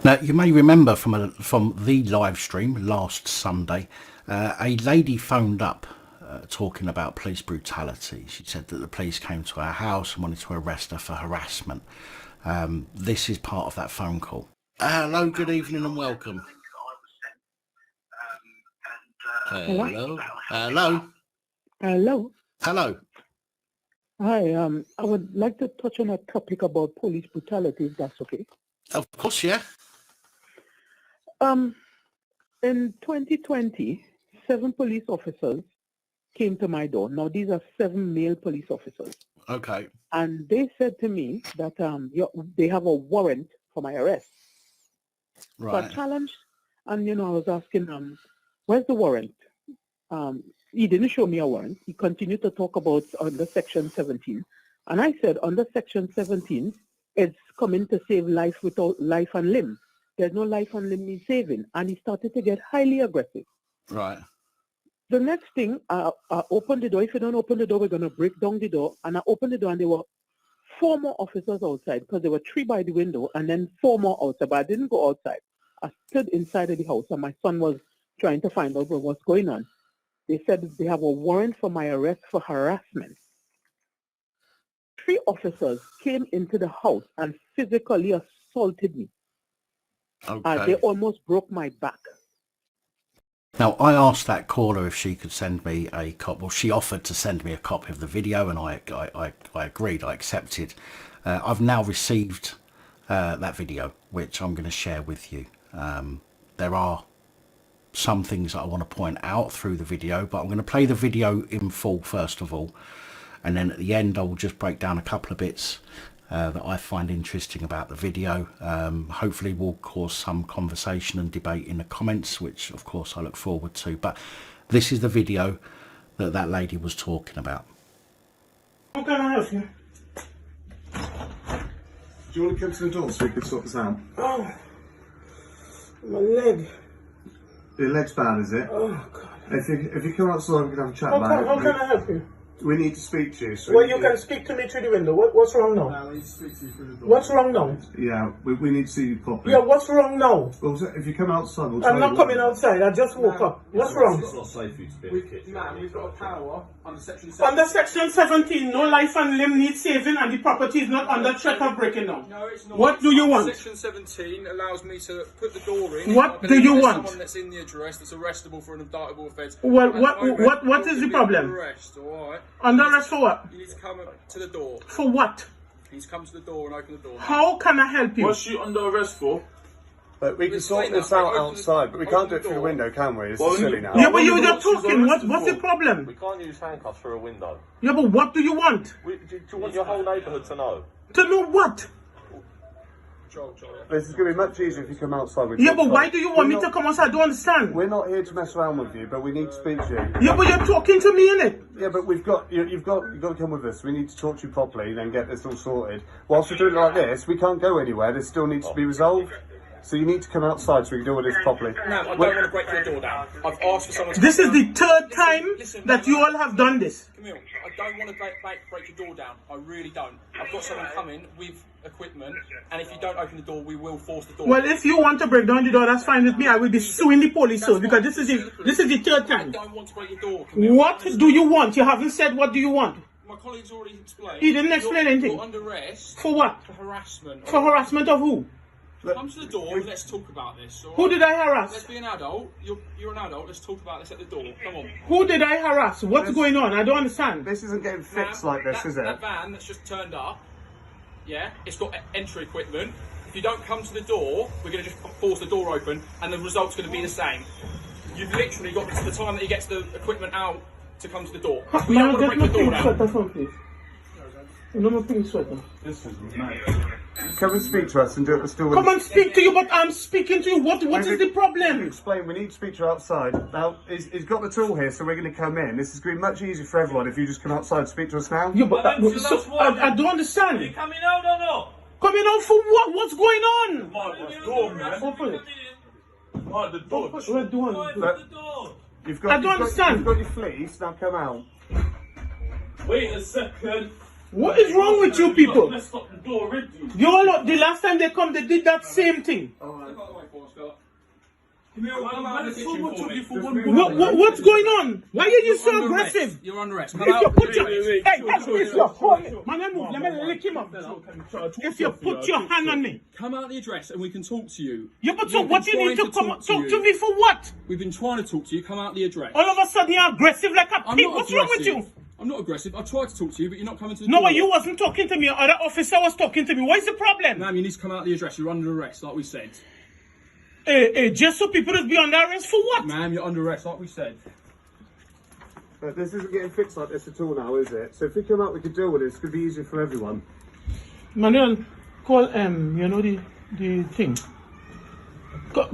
Now, you may remember from the live stream last Sunday, a lady phoned up talking about police brutality. She said that the police came to her house and wanted to arrest her for harassment. This is part of that phone call. Hello, good evening and welcome. Hello. Hello. Hello. Hello. Hi. I would like to touch on a topic about police brutality, if that's okay. Of course, yeah. In 2020, 7 police officers came to my door. Now, these are 7 male police officers. Okay. And they said to me that they have a warrant for my arrest. Right. So I challenged, and I was asking, where's the warrant? He didn't show me a warrant. He continued to talk about under Section 17. And I said, under Section 17, it's coming to save life without life and limb. There's no life and limb in saving. And he started to get highly aggressive. Right. The next thing, I opened the door. If you don't open the door, we're going to break down the door. And I opened the door, and there were 4 more officers outside, because there were 3 by the window and then 4 more outside. But I didn't go outside. I stood inside of the house, and my son was trying to find out what's going on. They said they have a warrant for my arrest for harassment. 3 officers came into the house and physically assaulted me. Okay. They almost broke my back. Now, I asked that caller if she could send me a copy. Well, she offered to send me a copy of the video, and I agreed. I accepted. I've now received that video, which I'm going to share with you. There are some things that I want to point out through the video, but I'm going to play the video in full first of all, and then at the end I will just break down a couple of bits that I find interesting about the video. Hopefully will cause some conversation and debate in the comments, which of course I look forward to. But this is the video that lady was talking about. How can I help you? Do you want to come to the door so we can sort this out? Oh, my leg. Your leg's bad, is it? Oh, God. If you come outside, we can have a chat about it. How can I help you? We need to speak to you. So Well, you can speak to me through the window. What's wrong now? No, we need to speak to you through the door. What's wrong now? Yeah, we need to see you properly. Yeah, what's wrong now? Well, so if you come outside, we'll tell I'm you not coming outside. I just woke up. What's wrong? It's not safe for you to be in the kitchen. Ma'am, we've got a power under Section 7. Under Section 17, no life and limb needs saving, and the property is not under threat of breaking down. No, it's not. What do you want? Section 17 allows me to put the door in. What I do you believe there's want? Someone that's in the address that's arrestable for an indictable offence. Well, And what is the you'll be problem? under arrest, all right? Under arrest for what? You need to come to the door. For what? You need to come to the door and open the door. How can I help you? What's you under arrest for? But we can Explain sort this that, out mate. outside, but we can't do it through the window, can we? This Well, is silly now. Yeah, but you were What just talking. What's the for? problem? We can't use handcuffs through a window. Yeah, but what do you want? Do you want your whole neighbourhood to know? To know what? Joel. This is going to be much easier if you come outside. Yeah, but why do you want me to come outside? I don't understand. We're not here to mess around with you, but we need to speak to you. Yeah, but you're talking to me, innit? Yeah, but you've got to come with us. We need to talk to you properly, then get this all sorted. Whilst we're doing it like this, we can't go anywhere. This still needs to be resolved. So you need to come outside so we can deal with this properly. Now, I don't want to break your door down. I've asked for someone to This is come the down. third time Listen, that you all have done this. Camille, I don't want to break your door down. I really don't. I've got someone coming with equipment, and if you don't open the door, we will force the door. Well, if you want to break down the door, that's fine with me. I will be suing the police, so because this is the third I time. don't want to break your door, Camille. What do you want? You haven't said what do you want. My colleague's already explained. He didn't explain anything. You're under arrest For what? for harassment. For harassment of who? Come to the door and let's talk about this. All Who right? did I Let's harass? be an adult. You're an adult. Let's talk about this at the door. Come on. Who did I harass? What's going on? I don't understand. This isn't getting fixed like this, is it? That van that's just turned up, yeah, it's got entry equipment. If you don't come to the door, we're going to just force the door open, and the result's going to be the same. You've literally got to the time that he gets the equipment out to come to the door. We don't want to break the door down. Sweater from, please. No more pink sweater. Come and speak to us and do it. We're still. Come and speak to you, but I'm speaking to you. What is the problem? Explain. We need to speak to you outside. Now, he's got the tool here, so we're going to come in. This is going to be much easier for everyone if you just come outside and speak to us now. Yeah, but I don't understand. Are you coming out or not? Coming out for what? What's going on? Mark the door, man. Open it. Mark the door. What are you doing? The door. I don't understand. You've got your fleece. Now come out. Wait a second. What is wrong with you people? Let's stop the door already. The last time they come, they did that same thing. Alright. What's going on? Why are you so aggressive? You're under arrest. If you put your let me lick him up. If you put your hand on me, Come out the address and we can talk to you. yeah, but so what you need to come talk to me for what? We've been trying to talk to you. Come out the address. All of a sudden you're aggressive like a I'm pig. not What's aggressive. wrong with you? I'm not aggressive. I tried to talk to you, but you're not coming to the No, door. but you wasn't talking to me. Other officer was talking to me. What is the problem? Ma'am, you need to come out the address. You're under arrest, like we said. Just so people is be under arrest for what? Ma'am, you're under arrest, like we said. But this isn't getting fixed like this at all now, is it? So if we come out, we could deal with it. It's going to be easier for everyone. Manuel, call the thing.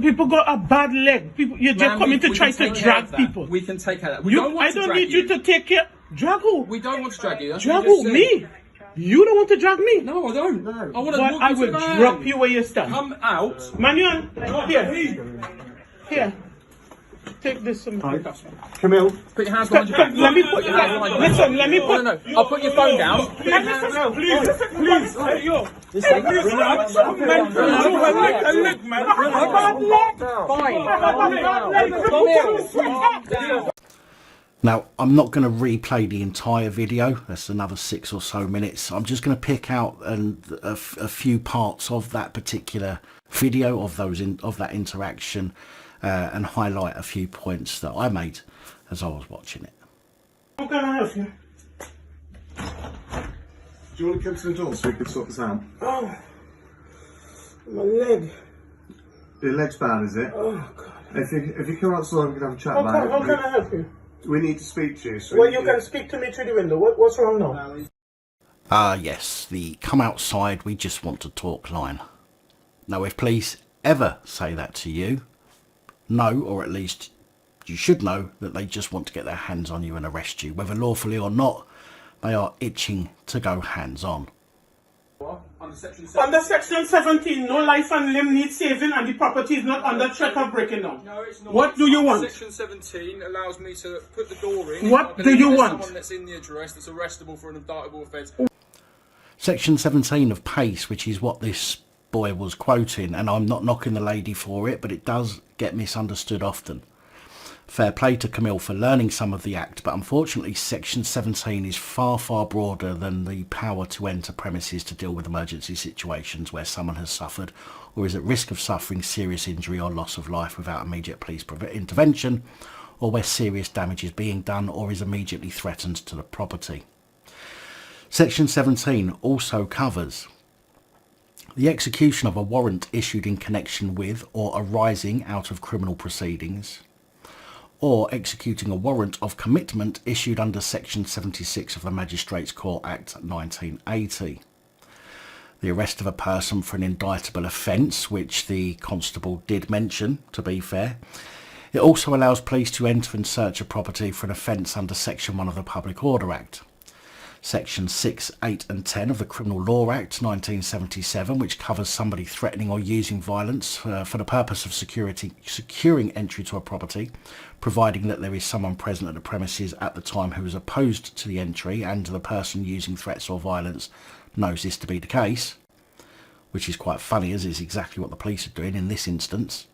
People got a bad leg. People, you're just coming to try to drag people. We can take care of that. I don't need you to take care. Drag who? We don't want to drag you. That's Drag what you who? just said. Me? You don't want to drag me? No, I don't. No. I want to. But I will drop you where you stand. Come out. Manuel, here. Take this from me. Camille. Put your hands behind your back. Let me put your listen, let me put. No. I'll put your phone down. Please. Hey, yo. Now, I'm not going to replay the entire video. That's another 6 or so minutes. I'm just going to pick out a few parts of that particular video, of that interaction, and highlight a few points that I made as I was watching it. How can I help you? Do you want to come to the door so we can sort this out? Oh, my leg. Your leg's bad, is it? Oh, God. If you come outside, we can have a chat How about can it. I help you? We need to speak to you. So Well, you can speak to me through the window. What's wrong now? Yes, the come outside, we just want to talk line. Now, if police ever say that to you, know, or at least you should know, that they just want to get their hands on you and arrest you. Whether lawfully or not, they are itching to go hands on. Under section 17, no life and limb needs saving and the property is not under threat of breaking down. No, it's not. What do you want? Section 17 allows me to put the door in. What do you want? Someone that's in the address that's arrestable for an indictable offence. Section 17 of PACE, which is what this boy was quoting, and I'm not knocking the lady for it, but it does get misunderstood often. Fair play to Camille for learning some of the Act, but unfortunately Section 17 is far, far broader than the power to enter premises to deal with emergency situations where someone has suffered or is at risk of suffering serious injury or loss of life without immediate police intervention, or where serious damage is being done or is immediately threatened to the property. Section 17 also covers the execution of a warrant issued in connection with or arising out of criminal proceedings, or executing a warrant of commitment issued under Section 76 of the Magistrates Court Act 1980. The arrest of a person for an indictable offence, which the constable did mention, to be fair. It also allows police to enter and search a property for an offence under Section 1 of the Public Order Act. Section 6, 8 and 10 of the Criminal Law Act 1977, which covers somebody threatening or using violence for the purpose of securing entry to a property, providing that there is someone present at the premises at the time who is opposed to the entry and the person using threats or violence knows this to be the case, which is quite funny as it's exactly what the police are doing in this instance.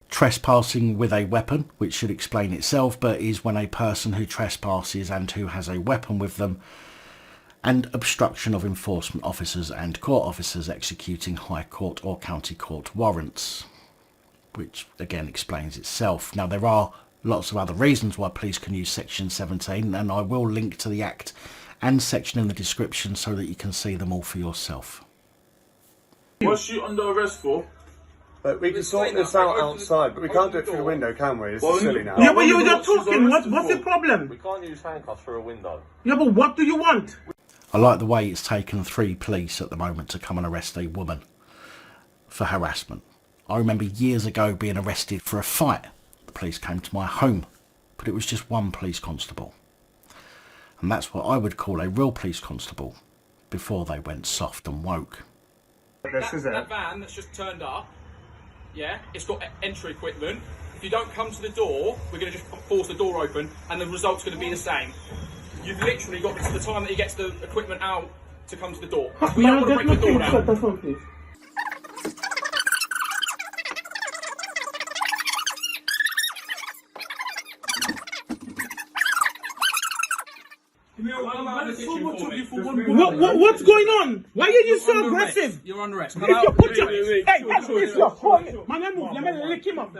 Trespassing with a weapon, which should explain itself, but is when a person who trespasses and who has a weapon with them, and obstruction of enforcement officers and court officers executing High Court or County Court warrants, which again explains itself. Now, there are lots of other reasons why police can use Section 17, and I will link to the Act and section in the description so that you can see them all for yourself. What's you under arrest for? But we can sort this out outside, but we can't do it through the window, can we? This is silly now. Yeah, but you're just talking. What's the problem? We can't use handcuffs through a window. Yeah, but what do you want? I like the way it's taken 3 police at the moment to come and arrest a woman for harassment. I remember years ago being arrested for a fight. The police came to my home, but it was just 1 police constable. And that's what I would call a real police constable before they went soft and woke. That van that's just turned up, yeah, it's got entry equipment. If you don't come to the door, we're going to just force the door open and the result's going to be the same. You've literally got to the time that he gets the equipment out to come to the door. We don't want to break the door down. What's going on? Why are you so aggressive? You're under arrest. If you put your let me lick him up.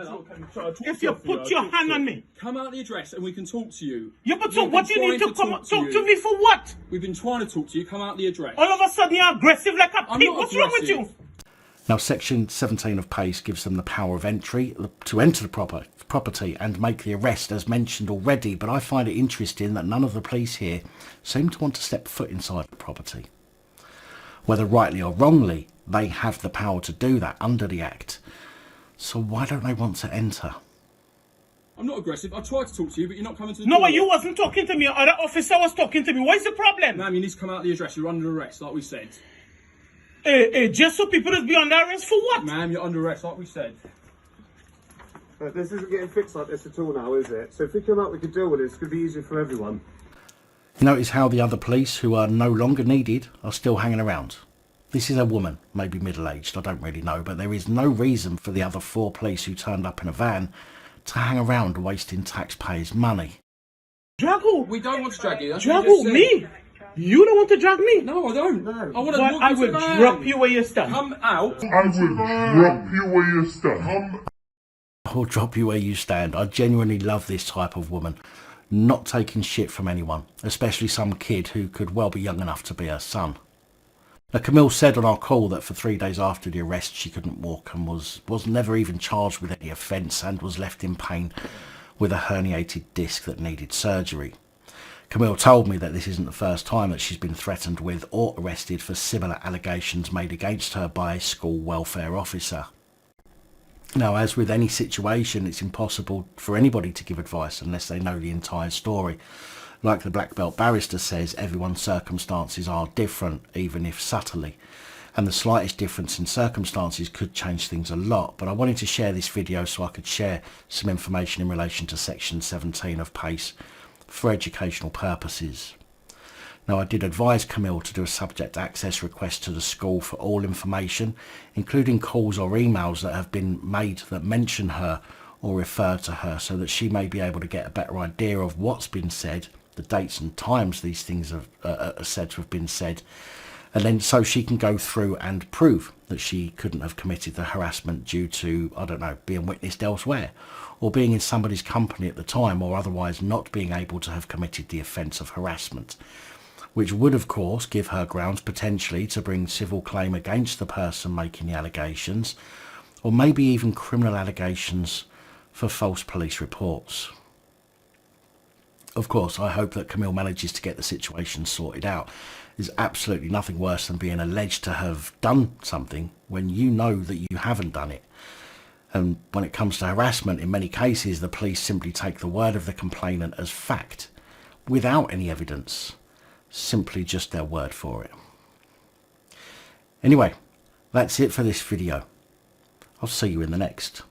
If you put your hand on me, Come out the address and we can talk to you. yeah, but so what you need to come talk to me for what? We've been trying to talk to you. Come out the address. All of a sudden you're aggressive like a I'm pig. not What's wrong with aggressive. you? Now, Section 17 of PACE gives them the power of entry to enter the property and make the arrest, as mentioned already, but I find it interesting that none of the police here seem to want to step foot inside the property. Whether rightly or wrongly, they have the power to do that under the Act. So why don't they want to enter? I'm not aggressive. I tried to talk to you, but you're not coming to the No, door. but you wasn't talking to me. Other officer was talking to me. What's the problem? Ma'am, you need to come out the address. You're under arrest, like we said. Just so people just be under arrest for what? Ma'am, you're under arrest, like we said. But this isn't getting fixed like this at all now, is it? So if we come out, we can deal with it. It's going to be easier for everyone. Notice how the other police, who are no longer needed, are still hanging around. This is a woman, maybe middle-aged, I don't really know, but there is no reason for the other 4 police who turned up in a van to hang around wasting taxpayers' money. Drag who? We don't want to drag you. That's Drag what you just who? said. Me? You don't want to drag me? No, I don't. No. I want to But walk I into will the van. drop you where you stand. Come out. I'll drop you where you stand. I genuinely love this type of woman. Not taking shit from anyone, especially some kid who could well be young enough to be her son. Now, Camille said on our call that for 3 days after the arrest she couldn't walk and was never even charged with any offence and was left in pain with a herniated disc that needed surgery. Camille told me that this isn't the first time that she's been threatened with or arrested for similar allegations made against her by a school welfare officer. Now, as with any situation, it's impossible for anybody to give advice unless they know the entire story. Like the black belt barrister says, everyone's circumstances are different, even if subtly. And the slightest difference in circumstances could change things a lot. But I wanted to share this video so I could share some information in relation to Section 17 of PACE for educational purposes. Now, I did advise Camille to do a subject access request to the school for all information, including calls or emails that have been made that mention her or refer to her, so that she may be able to get a better idea of what's been said, the dates and times these things are said to have been said, and then so she can go through and prove that she couldn't have committed the harassment due to, I don't know, being witnessed elsewhere, or being in somebody's company at the time, or otherwise not being able to have committed the offence of harassment, which would of course give her grounds potentially to bring civil claim against the person making the allegations, or maybe even criminal allegations for false police reports. Of course, I hope that Camille manages to get the situation sorted out. There's absolutely nothing worse than being alleged to have done something when you know that you haven't done it. And when it comes to harassment, in many cases, the police simply take the word of the complainant as fact, without any evidence, simply just their word for it. Anyway, that's it for this video. I'll see you in the next.